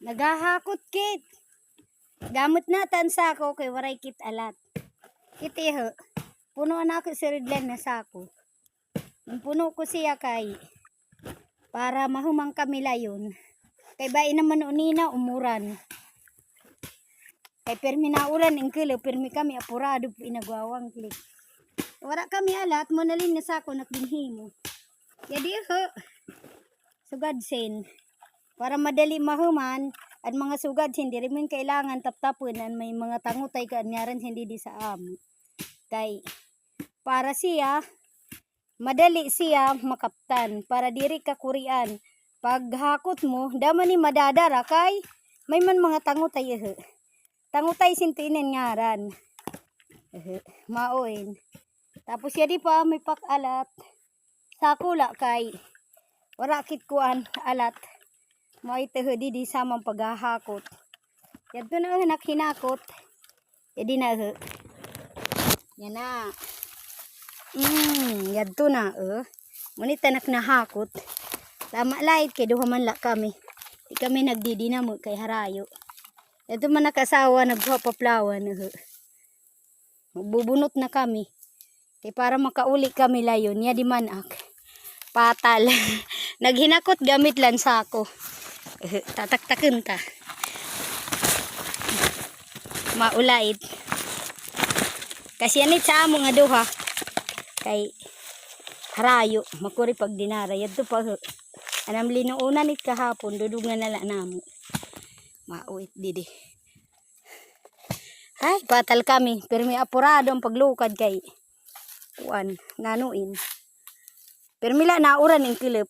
Nagahakot kit. Gamot na tan sako kay waray kit alat. Kiti ho. Puno na ako si Redlan na sako. Puno ko siya kay para mahumang kami layon. Kay bae naman unina umuran. Kay permi na uran ang kilo, permi kami apurado pinagwawang klik. Wala kami alat mo nalin na sako nakbinhimo. Yadi ho. Sugad sen. Para madali mahuman at mga sugad hindi rin mo kailangan taptapon at may mga tangutay ka nyaran hindi di sa amo. Kay para siya madali siya makaptan para diri ka kurian. Pag hakot mo dama ni madadara kay may man mga tangutay tangutay sintinan ngaran. Maoin. Tapos yadi pa may pakalat sa kula kay wala kit kuan alat. May tehedi di samang paghahakot. Yadto na nak hinakot. Yadi na yan na. Yadto na Ngunit tanak nahakot. Tama lait kay duha man la kami. Di kami nagdidinamo kay harayo. Yadto man nakasawa nagpapaplawan Magbubunot na kami. Kay para makauli kami layon. Yadi manak. Patal. Naghinakot gamit lansa ko. Tatak-takun ta. Maulait. Kasi yanit sa amo nga duha. Kay harayo. Makuri pag dinara. Yadto pa anam linuunan it kahapon. Dudungan nala namo. Mauit didi. Ay, patal kami. Pero may apurado ang paglukad kay kuan nanuin. Pero mila nauran ang kilip.